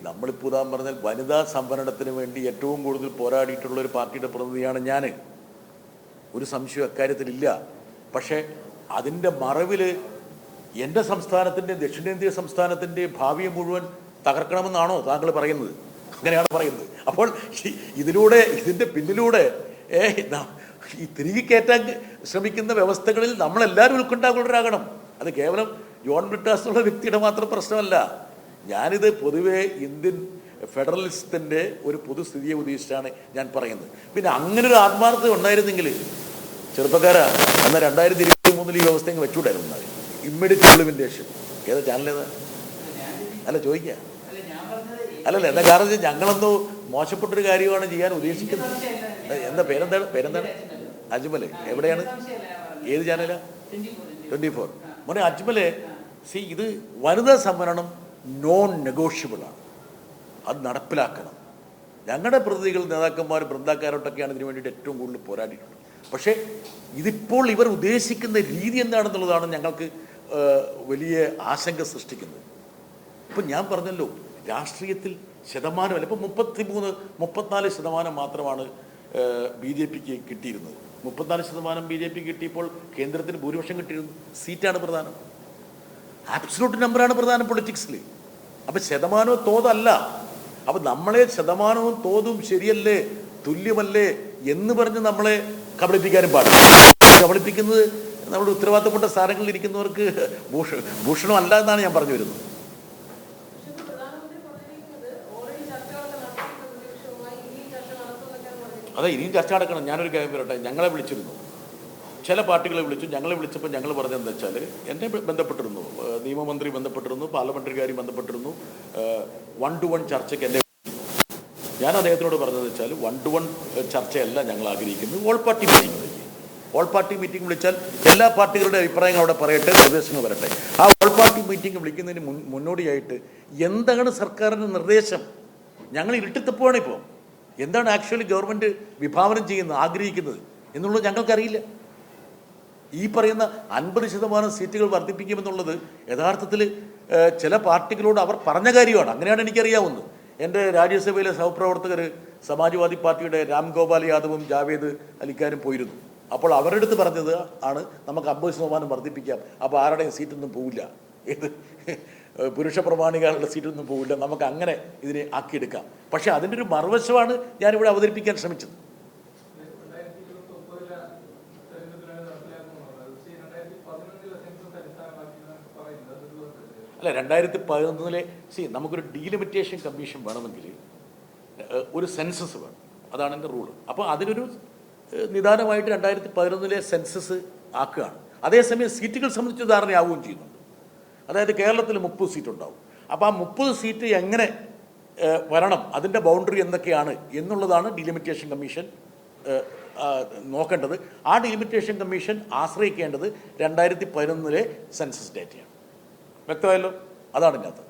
നമ്മളിപ്പോൾ ഉദാഹരണം പറഞ്ഞാൽ വനിതാ സംവരണത്തിന് വേണ്ടി ഏറ്റവും കൂടുതൽ പോരാടിയിട്ടുള്ള ഒരു പാർട്ടിയുടെ പ്രതിനിധിയാണ് ഞാൻ. ഒരു സംശയം അക്കാര്യത്തിലില്ല. പക്ഷേ അതിൻ്റെ മറവിൽ എൻ്റെ സംസ്ഥാനത്തിൻ്റെ ദക്ഷിണേന്ത്യ സംസ്ഥാനത്തിൻ്റെ ഭാവിയെ മുഴുവൻ തകർക്കണമെന്നാണോ താങ്കൾ പറയുന്നത്? അങ്ങനെയാണ് പറയുന്നത്. അപ്പോൾ ഇതിൻ്റെ പിന്നിലൂടെ ഈ തിരികെ കയറ്റാൻ ശ്രമിക്കുന്ന വ്യവസ്ഥകളിൽ നമ്മളെല്ലാവരും ഉൾക്കൊണ്ടാകുന്നവരാകണം. അത് കേവലം ജോൺ ബ്രിട്ടാസ് എന്നുള്ള വ്യക്തിയുടെ മാത്രം പ്രശ്നമല്ല. ഞാനിത് പൊതുവേ ഇന്ത്യൻ ഫെഡറലിസത്തിൻ്റെ ഒരു പൊതുസ്ഥിതിയെ ഉദ്ദേശിച്ചാണ് ഞാൻ പറയുന്നത്. പിന്നെ അങ്ങനെ ഒരു ആത്മാർത്ഥത ഉണ്ടായിരുന്നെങ്കിൽ ചെറുപ്പക്കാരാ എന്നാൽ 2023 ഈ വ്യവസ്ഥ വെച്ചുകൂടായിരുന്നു. ഇമ്മീഡിയറ്റ് ഇംപ്ലിമെൻറ്റേഷൻ ഏതാ ചാനലേതാ? അല്ല ചോദിക്കുക അല്ലല്ല എന്താ കാരണം ഞങ്ങളെന്തോ മോശപ്പെട്ടൊരു കാര്യമാണ് ചെയ്യാൻ ഉദ്ദേശിക്കുന്നത്. പേരെന്താണ്? അജ്മല്. എവിടെയാണ്? ഏത് ചാനലാ? 24. മോനെ അജ്മല്, ഇത് വനിതാ സംവരണം നോൺ നെഗോഷ്യബിളാണ്. അത് നടപ്പിലാക്കണം. ഞങ്ങളുടെ പ്രതിനിധികൾ നേതാക്കന്മാർ ബൃന്ദാക്കാരോട്ടൊക്കെയാണ് ഇതിനു വേണ്ടിയിട്ട് ഏറ്റവും കൂടുതൽ പോരാടിയിട്ടുള്ളത്. പക്ഷേ ഇതിപ്പോൾ ഇവർ ഉദ്ദേശിക്കുന്ന രീതി എന്താണെന്നുള്ളതാണ് ഞങ്ങൾക്ക് വലിയ ആശങ്ക സൃഷ്ടിക്കുന്നത്. ഇപ്പം ഞാൻ പറഞ്ഞല്ലോ, രാഷ്ട്രീയത്തിൽ ശതമാനമല്ല, ഇപ്പം 34% മാത്രമാണ് BJP കിട്ടിയിരുന്നത്. 34% BJP കിട്ടിയപ്പോൾ കേന്ദ്രത്തിന് ഭൂരിപക്ഷം കിട്ടിയിരുന്നു. സീറ്റാണ് പ്രധാനം, ആബ്സലൂട്ട് നമ്പറാണ് പ്രധാനം പൊളിറ്റിക്സിൽ. അപ്പം ശതമാനവും തോതല്ല. അപ്പം നമ്മളെ ശതമാനവും തോതും ശരിയല്ലേ, തുല്യമല്ലേ എന്ന് പറഞ്ഞ് നമ്മളെ കബളിപ്പിക്കാനും പാടില്ല. കബളിപ്പിക്കുന്നത് നമ്മുടെ ഉത്തരവാദിത്തപ്പെട്ട സ്ഥാനങ്ങളിൽ ഇരിക്കുന്നവർക്ക് ഭൂഷണം അല്ല എന്നാണ് ഞാൻ പറഞ്ഞു വരുന്നത്. അതെ, ഇനിയും ചർച്ച നടക്കണം. ഞാനൊരു കാര്യം പറയട്ടെ, ഞങ്ങളെ വിളിച്ചിരുന്നു, ചില പാർട്ടികളെ വിളിച്ചു. ഞങ്ങളെ വിളിച്ചപ്പോൾ ഞങ്ങൾ പറഞ്ഞതെന്ന് വെച്ചാൽ, എന്നെ ബന്ധപ്പെട്ടിരുന്നു, നിയമമന്ത്രി ബന്ധപ്പെട്ടിരുന്നു, പാർലമെൻ്ററി കാര്യം ബന്ധപ്പെട്ടിരുന്നു, 1-to-1 ചർച്ചയ്ക്ക് എന്നെ. ഞാൻ അദ്ദേഹത്തിനോട് പറഞ്ഞതെന്ന് വെച്ചാൽ 1-to-1 ചർച്ചയല്ല ഞങ്ങൾ ആഗ്രഹിക്കുന്നത്, all party meeting. All party meeting വിളിച്ചാൽ എല്ലാ പാർട്ടികളുടെ അഭിപ്രായങ്ങൾ അവിടെ പറയട്ടെ, നിർദ്ദേശങ്ങൾ വരട്ടെ. ആ ഓൾ പാർട്ടി മീറ്റിംഗ് വിളിക്കുന്നതിന് മുന്നോടിയായിട്ട് എന്താണ് സർക്കാരിൻ്റെ നിർദ്ദേശം? ഞങ്ങൾ ഇരുട്ടിത്തപ്പോഴാണ് ഇപ്പോൾ എന്താണ് ആക്ച്വലി ഗവൺമെൻറ് വിഭാവനം ചെയ്യുന്നത്, ആഗ്രഹിക്കുന്നത് എന്നുള്ളത് ഞങ്ങൾക്കറിയില്ല. ഈ പറയുന്ന 50% സീറ്റുകൾ വർദ്ധിപ്പിക്കുമെന്നുള്ളത് യഥാർത്ഥത്തിൽ ചില പാർട്ടികളോട് അവർ പറഞ്ഞ കാര്യമാണ്. അങ്ങനെയാണ് എനിക്കറിയാവുന്നത്. എൻ്റെ രാജ്യസഭയിലെ സഹപ്രവർത്തകർ സമാജ്വാദി പാർട്ടിയുടെ രാം ഗോപാൽ യാദവും ജാവേദ് അലിഖാനും പോയിരുന്നു. അപ്പോൾ അവരുടെ അടുത്ത് പറഞ്ഞത് ആണ്, നമുക്ക് 50% വർദ്ധിപ്പിക്കാം, അപ്പോൾ ആരുടെയും സീറ്റൊന്നും പോവില്ല, ഏത് പുരുഷ പ്രമാണികളുടെ സീറ്റൊന്നും പോവില്ല, നമുക്ക് അങ്ങനെ ഇതിനെ ആക്കിയെടുക്കാം. പക്ഷെ അതിൻ്റെ ഒരു മറുവശമാണ് ഞാനിവിടെ അവതരിപ്പിക്കാൻ ശ്രമിച്ചത്. അല്ല, 2011 നമുക്കൊരു ഡീലിമിറ്റേഷൻ കമ്മീഷൻ വേണമെങ്കിൽ ഒരു സെൻസസ് വേണം. അതാണ് എൻ്റെ റൂള്. അപ്പോൾ അതിനൊരു നിദാനമായിട്ട് 2011 സെൻസസ് ആക്കുകയാണ്. അതേസമയം സീറ്റുകൾ സംബന്ധിച്ച് ധാരണയാവുകയും ചെയ്യുന്നുണ്ട്. അതായത് കേരളത്തിൽ 30 സീറ്റ് ഉണ്ടാവും. അപ്പോൾ ആ 30 സീറ്റ് എങ്ങനെ വരണം, അതിൻ്റെ ബൗണ്ടറി എന്തൊക്കെയാണ് എന്നുള്ളതാണ് ഡീലിമിറ്റേഷൻ കമ്മീഷൻ നോക്കേണ്ടത്. ആ ഡീലിമിറ്റേഷൻ കമ്മീഷൻ ആശ്രയിക്കേണ്ടത് 2011 സെൻസസ് ഡേറ്റയാണ്. വ്യക്തമായല്ലോ? അതാണ് ഇതിനകത്ത്.